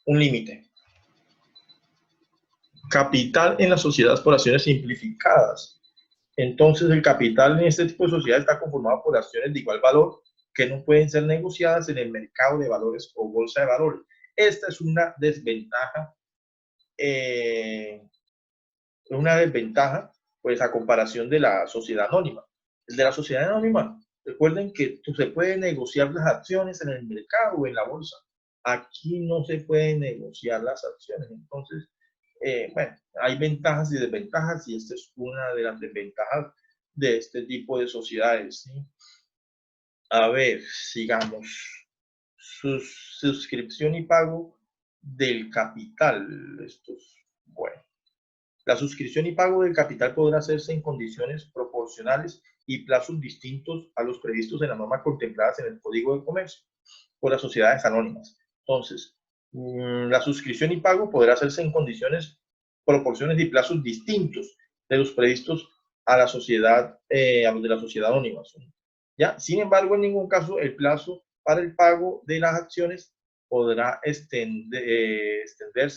un límite. Capital en las sociedades por acciones simplificadas. Entonces, el capital en este tipo de sociedades está conformado por acciones de igual valor que no pueden ser negociadas en el mercado de valores o bolsa de valores. Esta es una desventaja, pues, a comparación de la sociedad anónima. El de la sociedad anónima, recuerden que se pueden negociar las acciones en el mercado o en la bolsa. Aquí no se pueden negociar las acciones. Entonces, bueno, hay ventajas y desventajas y esta es una de las desventajas de este tipo de sociedades, ¿sí? A ver, sigamos. Suscripción y pago del capital. Esto es bueno. La suscripción y pago del capital podrá hacerse en condiciones proporcionales y plazos distintos a los previstos en las normas contempladas en el Código de Comercio por las sociedades anónimas. Entonces, la suscripción y pago podrá hacerse en condiciones, proporciones y plazos distintos de los previstos a la sociedad, a los de la sociedad anónima. ¿Ya? Sin embargo, en ningún caso el plazo para el pago de las acciones podrá extenderse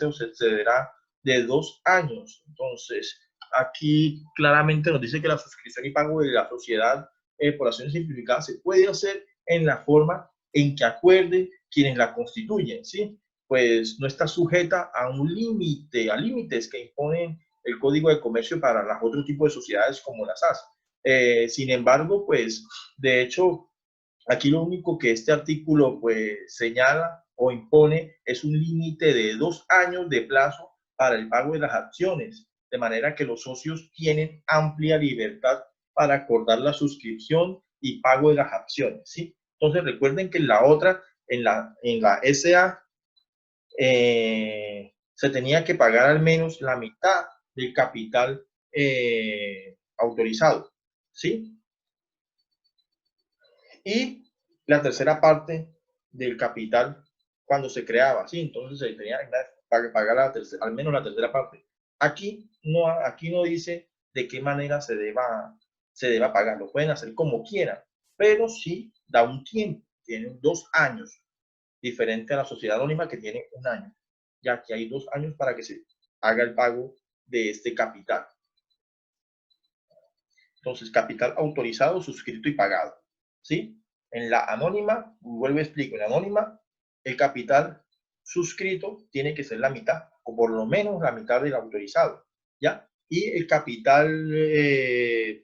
o se excederá de 2 años. Entonces, aquí claramente nos dice que la suscripción y pago de la sociedad por acciones simplificadas se puede hacer en la forma en que acuerden quienes la constituyen, ¿sí? Pues no está sujeta a un límite, a límites que imponen el Código de Comercio para los otros tipos de sociedades como las SAS. Sin embargo, pues, de hecho, aquí lo único que este artículo, pues, señala o impone es un límite de 2 años de plazo para el pago de las acciones, de manera que los socios tienen amplia libertad para acordar la suscripción y pago de las acciones, ¿sí? Entonces recuerden que en la otra, en la SA, se tenía que pagar al menos la mitad del capital autorizado, ¿sí? Y la tercera parte del capital cuando se creaba, ¿sí? Entonces se tenía que pagar al menos la tercera parte. Aquí no dice de qué manera se deba pagar, lo pueden hacer como quieran, pero sí da un tiempo, tienen 2 años, diferente a la sociedad anónima que tiene 1 año, ya que hay 2 años para que se haga el pago de este capital. Entonces, capital autorizado, suscrito y pagado, ¿sí? En la anónima, vuelvo a explico, en la anónima, el capital suscrito tiene que ser la mitad, o por lo menos la mitad del autorizado, ¿ya? Y el capital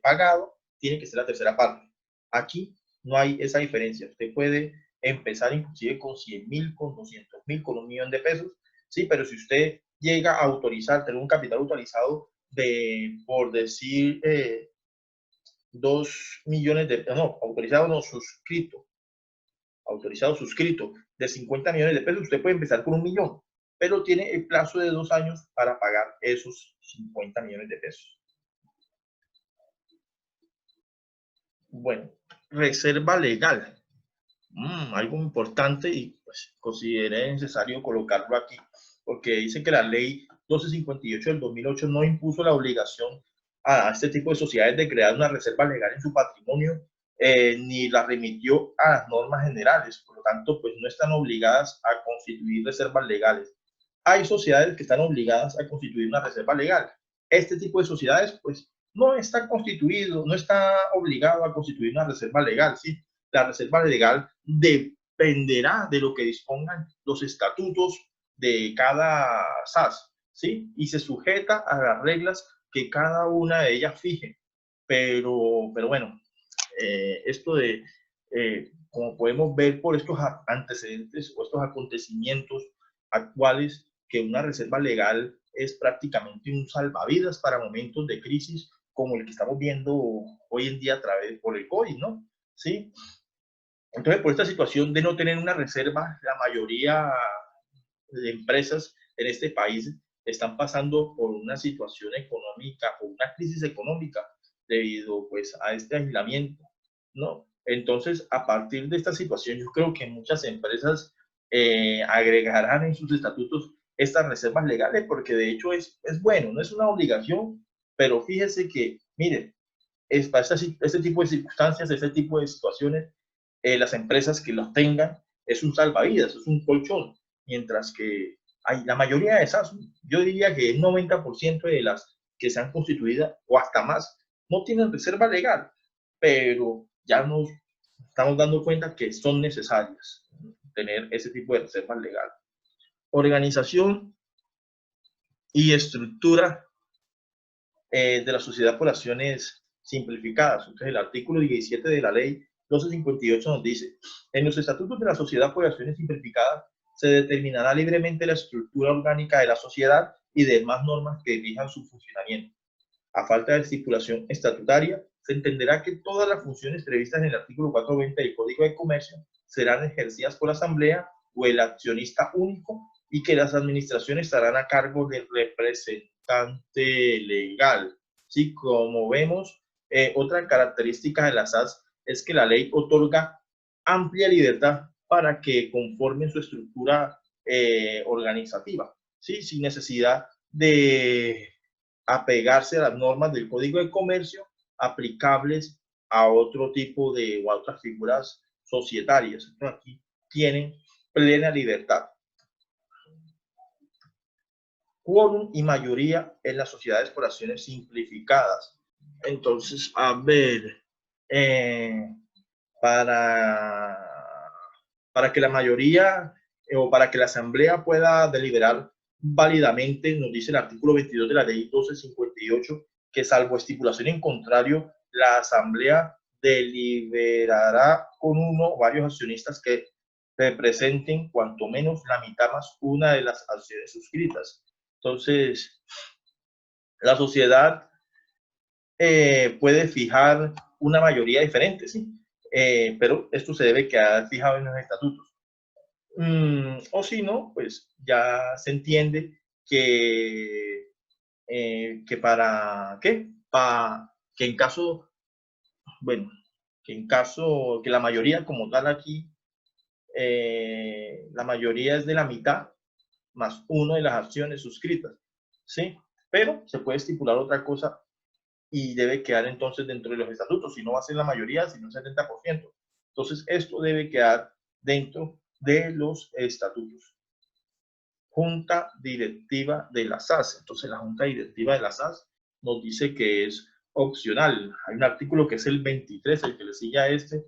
pagado tiene que ser la tercera parte. Aquí no hay esa diferencia. Usted puede empezar inclusive con 100.000, con 200.000, con 1.000.000 de pesos, ¿sí? Pero si usted llega a autorizar, tener un capital autorizado de, por decir, 2 millones de, no, autorizado no, suscrito de 50 millones de pesos, usted puede empezar con 1 millón, pero tiene el plazo de 2 años para pagar esos 50 millones de pesos. Bueno, reserva legal. Algo importante y pues consideré necesario colocarlo aquí, porque dice que la ley 1258 del 2008 no impuso la obligación a este tipo de sociedades de crear una reserva legal en su patrimonio, ni la remitió a las normas generales. Por lo tanto, pues no están obligadas a constituir reservas legales. Hay sociedades que están obligadas a constituir una reserva legal. Este tipo de sociedades, pues, no está constituido, no está obligado a constituir una reserva legal, ¿sí? La reserva legal dependerá de lo que dispongan los estatutos de cada SAS, ¿sí? Y se sujeta a las reglas que cada una de ellas fije. Pero bueno, esto de, como podemos ver por estos antecedentes o estos acontecimientos actuales, que una reserva legal es prácticamente un salvavidas para momentos de crisis como el que estamos viendo hoy en día a través por el COVID, ¿no? ¿Sí? Entonces, por esta situación de no tener una reserva, la mayoría de empresas en este país están pasando por una situación económica o una crisis económica debido pues a este aislamiento, ¿no? Entonces, a partir de esta situación, yo creo que muchas empresas agregarán en sus estatutos estas reservas legales porque de hecho es bueno, no es una obligación, pero fíjese que, mire, es para este tipo de circunstancias, este tipo de situaciones, las empresas que los tengan es un salvavidas, es un colchón, mientras que la mayoría de esas, yo diría que el 90% de las que se han constituido o hasta más, no tienen reserva legal, pero ya nos estamos dando cuenta que son necesarias tener ese tipo de reservas legales. Organización y estructura de la sociedad por acciones simplificadas. Entonces, el artículo 17 de la ley 1258 nos dice, en los estatutos de la sociedad por acciones simplificadas se determinará libremente la estructura orgánica de la sociedad y demás normas que rijan su funcionamiento. A falta de estipulación estatutaria, se entenderá que todas las funciones previstas en el artículo 420 del Código de Comercio serán ejercidas por la Asamblea o el accionista único y que las administraciones estarán a cargo del representante legal. Sí, como vemos, otra característica de la SAS es que la ley otorga amplia libertad para que conformen su estructura organizativa, ¿sí? Sin necesidad de apegarse a las normas del Código de Comercio aplicables a otro tipo de o a otras figuras societarias. Entonces, aquí tienen plena libertad. Quórum y mayoría en las sociedades por acciones simplificadas. Entonces, a ver, para, para que la mayoría o para que la asamblea pueda deliberar válidamente, nos dice el artículo 22 de la ley 1258, que salvo estipulación en contrario, la asamblea deliberará con uno o varios accionistas que representen cuanto menos la mitad más una de las acciones suscritas. Entonces, la sociedad puede fijar una mayoría diferente, ¿sí? Pero esto se debe quedar fijado en los estatutos. O si no, pues ya se entiende que para qué, para que en caso, bueno, que en caso que la mayoría como tal aquí, la mayoría es de la mitad más uno de las acciones suscritas, ¿sí? Pero se puede estipular otra cosa y debe quedar entonces dentro de los estatutos, si no va a ser la mayoría, sino el 70%. Entonces, esto debe quedar dentro de los estatutos. Junta Directiva de la SAS. Entonces, la Junta Directiva de la SAS nos dice que es opcional. Hay un artículo que es el 23, el que le sigue a este,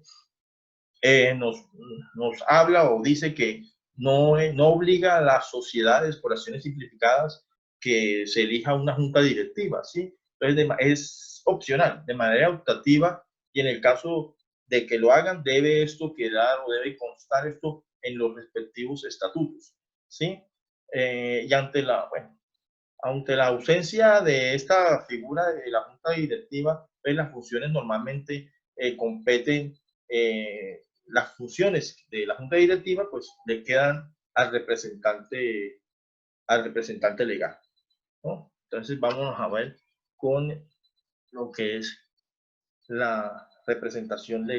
nos habla o dice que no obliga a las sociedades por acciones simplificadas que se elija una junta directiva, ¿sí? Entonces es opcional, de manera optativa, y en el caso de que lo hagan, debe esto quedar o debe constar esto en los respectivos estatutos, ¿sí? Y ante la ausencia de esta figura de la junta directiva, pues las funciones normalmente competen las funciones de la junta directiva, pues le quedan al representante legal, ¿no? Entonces vamos a ver con lo que es la representación legal.